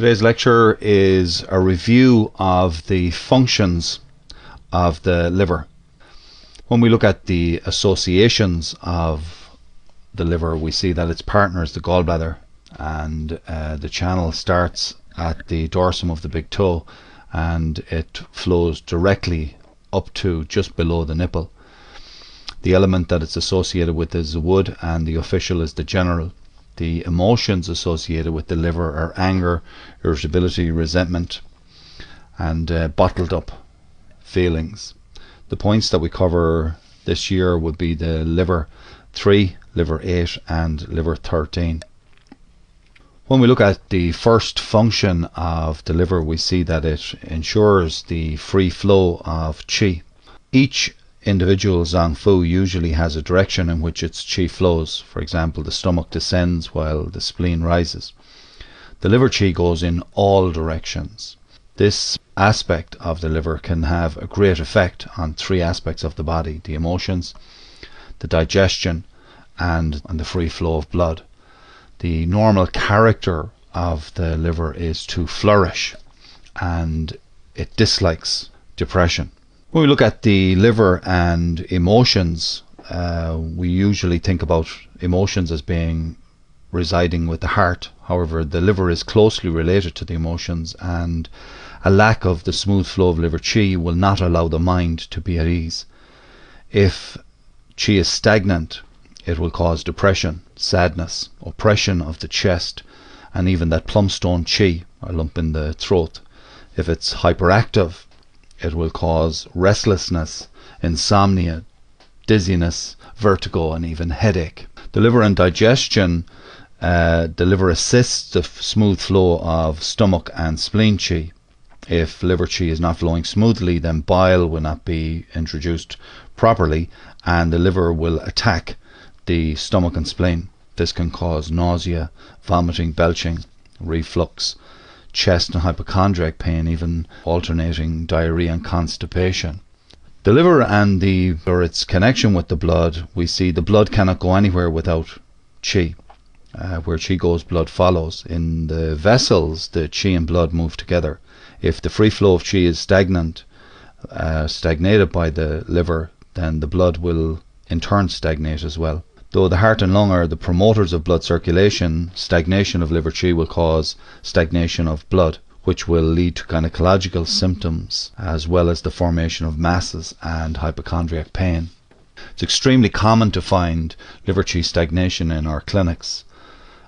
Today's lecture is a review of the functions of the liver. When we look at the associations of the liver, we see that its partner is the gallbladder, and the channel starts at the dorsum of the big toe and it flows directly up to just below the nipple. The element that it's associated with is the wood, and the official is the general. The emotions associated with the liver are anger, irritability, resentment, and bottled up feelings. The points that we cover this year would be the liver 3, liver 8 and liver 13. When we look at the first function of the liver, we see that it ensures the free flow of qi. Each individual zang fu usually has a direction in which its qi flows. For example, the stomach descends while the spleen rises. The liver qi goes in all directions. This aspect of the liver can have a great effect on 3 aspects of the body: the emotions, the digestion, and the free flow of blood. The normal character of the liver is to flourish, and it dislikes depression. When we look at the liver and emotions, we usually think about emotions as being residing with the heart. However, the liver is closely related to the emotions, and a lack of the smooth flow of liver qi will not allow the mind to be at ease. If qi is stagnant, it will cause depression, sadness, oppression of the chest, and even that plumstone qi, a lump in the throat. If it's hyperactive, it will cause restlessness, insomnia, dizziness, vertigo, and even headache. The liver and digestion, the liver assists the smooth flow of stomach and spleen qi. If liver qi is not flowing smoothly, then bile will not be introduced properly, and the liver will attack the stomach and spleen. This can cause nausea, vomiting, belching, reflux, chest and hypochondriac pain, even alternating diarrhea and constipation. The liver and or its connection with the blood, we see the blood cannot go anywhere without qi. Where qi goes, blood follows. In the vessels, the qi and blood move together. If the free flow of qi is stagnated by the liver, then the blood will in turn stagnate as well. Though the heart and lung are the promoters of blood circulation, stagnation of liver qi will cause stagnation of blood, which will lead to gynecological symptoms as well as the formation of masses and hypochondriac pain. It's extremely common to find liver qi stagnation in our clinics.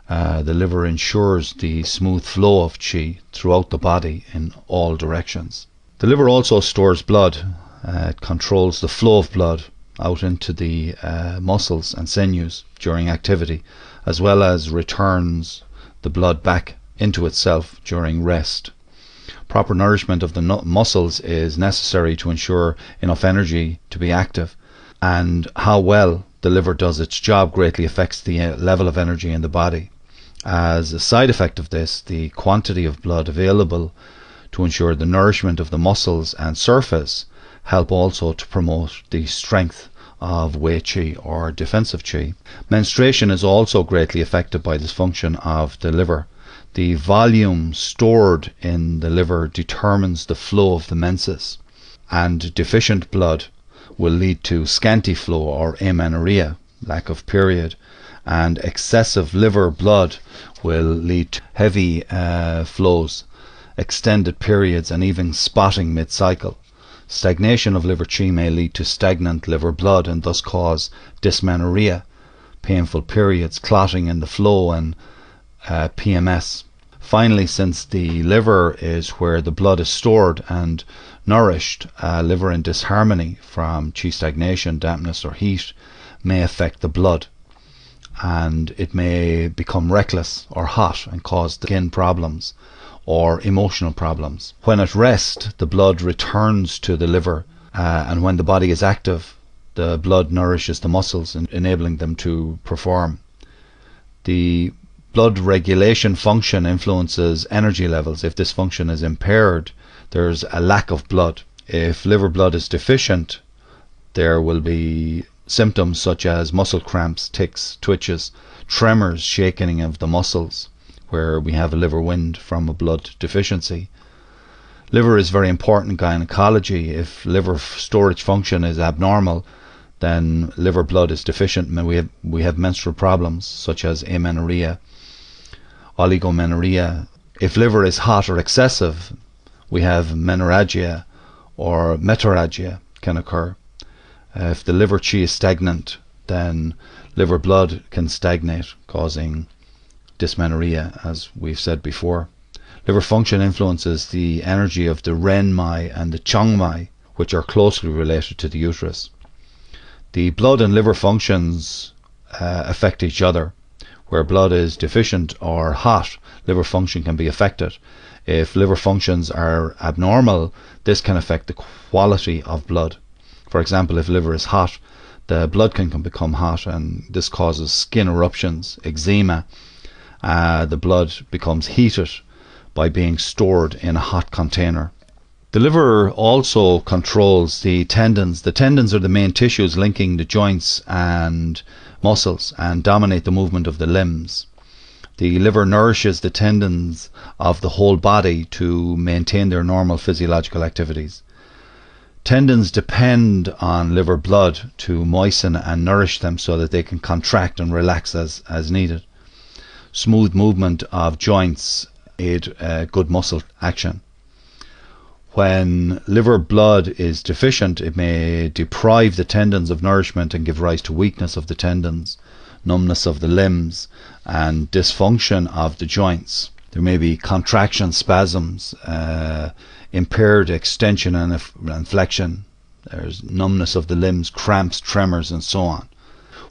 The liver ensures the smooth flow of qi throughout the body in all directions. The liver also stores blood. It controls the flow of blood out into the muscles and sinews during activity, as well as returns the blood back into itself during rest. Proper nourishment of the muscles is necessary to ensure enough energy to be active, and how well the liver does its job greatly affects the level of energy in the body. As a side effect of this, the quantity of blood available to ensure the nourishment of the muscles and surface help also to promote the strength of wei qi or defensive qi. Menstruation is also greatly affected by this function of the liver. The volume stored in the liver determines the flow of the menses, and deficient blood will lead to scanty flow or amenorrhea, lack of period, and excessive liver blood will lead to heavy flows, extended periods, and even spotting mid-cycle. Stagnation of liver qi may lead to stagnant liver blood and thus cause dysmenorrhea, painful periods, clotting in the flow, and PMS. Finally, since the liver is where the blood is stored and nourished, liver in disharmony from qi stagnation, dampness or heat may affect the blood, and it may become reckless or hot and cause skin problems or emotional problems. When at rest, the blood returns to the liver, and when the body is active, the blood nourishes the muscles, enabling them to perform. The blood regulation function influences energy levels. If this function is impaired, there's a lack of blood. If liver blood is deficient, there will be symptoms such as muscle cramps, tics, twitches, tremors, shaking of the muscles. where we have a liver wind from a blood deficiency. Liver is very important in gynecology. If liver storage function is abnormal, then liver blood is deficient, and we have menstrual problems such as amenorrhea, oligomenorrhea. If liver is hot or excessive, we have menorrhagia or metorrhagia can occur. If the liver chi is stagnant, then liver blood can stagnate, causing dysmenorrhea, as we've said before. Liver function influences the energy of the Ren-mai and the Chong-mai, which are closely related to the uterus. The blood and liver functions affect each other. Where blood is deficient or hot, liver function can be affected. If liver functions are abnormal, this can affect the quality of blood. For example, if liver is hot, the blood can become hot, and this causes skin eruptions, eczema. The blood becomes heated by being stored in a hot container. The liver also controls the tendons. The tendons are the main tissues linking the joints and muscles and dominate the movement of the limbs. The liver nourishes the tendons of the whole body to maintain their normal physiological activities. Tendons depend on liver blood to moisten and nourish them so that they can contract and relax as needed. Smooth movement of joints aid good muscle action. When liver blood is deficient, it may deprive the tendons of nourishment and give rise to weakness of the tendons, numbness of the limbs, and dysfunction of the joints. There may be contraction, spasms, impaired extension and flexion. There's numbness of the limbs, cramps, tremors, and so on.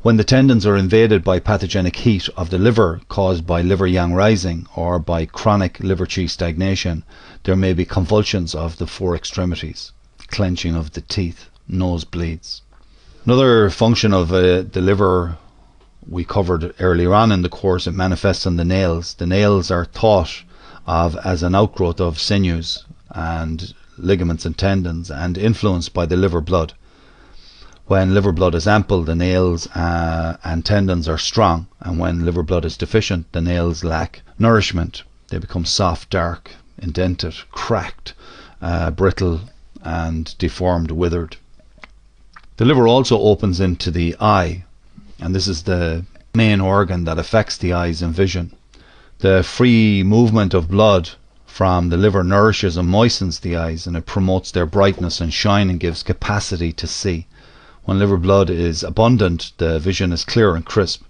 When the tendons are invaded by pathogenic heat of the liver caused by liver yang rising or by chronic liver qi stagnation, there may be convulsions of the four extremities, clenching of the teeth, nosebleeds. Another function of the liver we covered earlier on in the course, it manifests in the nails. The nails are thought of as an outgrowth of sinews and ligaments and tendons, and influenced by the liver blood. When liver blood is ample, the nails and tendons are strong, and when liver blood is deficient, the nails lack nourishment. They become soft, dark, indented, cracked, brittle, and deformed, withered. The liver also opens into the eye, and this is the main organ that affects the eyes and vision. The free movement of blood from the liver nourishes and moistens the eyes, and it promotes their brightness and shine and gives capacity to see. When liver blood is abundant, the vision is clear and crisp.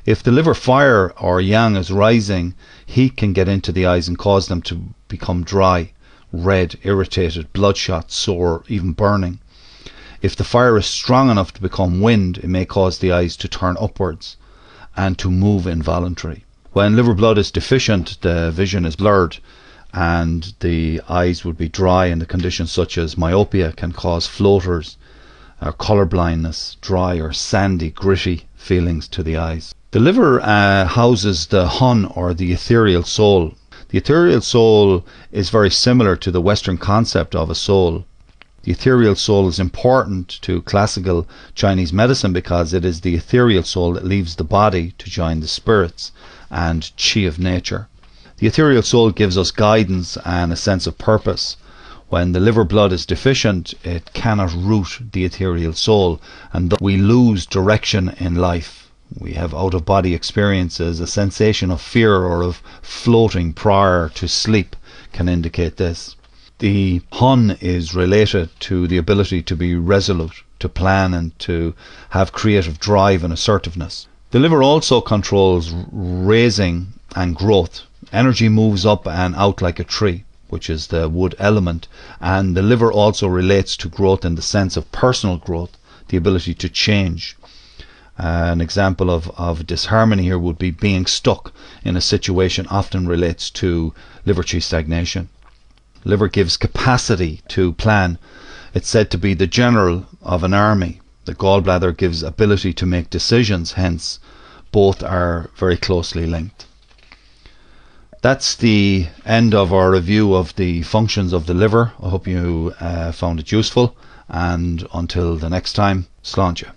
If the liver fire or yang is rising, heat can get into the eyes and cause them to become dry, red, irritated, bloodshot, sore, even burning. If the fire is strong enough to become wind, it may cause the eyes to turn upwards and to move involuntarily. When liver blood is deficient, the vision is blurred and the eyes would be dry, and the conditions such as myopia can cause floaters, or colour blindness, dry or sandy, gritty feelings to the eyes. The liver houses the hun, or the ethereal soul. The ethereal soul is very similar to the Western concept of a soul. The ethereal soul is important to classical Chinese medicine because it is the ethereal soul that leaves the body to join the spirits and qi of nature. The ethereal soul gives us guidance and a sense of purpose. When the liver blood is deficient, it cannot root the ethereal soul, and thus we lose direction in life. We have out-of-body experiences. A sensation of fear or of floating prior to sleep can indicate this. The hun is related to the ability to be resolute, to plan, and to have creative drive and assertiveness. The liver also controls raising and growth. Energy moves up and out like a tree, which is the wood element, and the liver also relates to growth in the sense of personal growth, the ability to change. An example of disharmony here would be being stuck in a situation, often relates to liver qi stagnation. Liver gives capacity to plan. It's said to be the general of an army. The gallbladder gives ability to make decisions, hence both are very closely linked. That's the end of our review of the functions of the liver. I hope you found it useful, and until the next time, sláinte.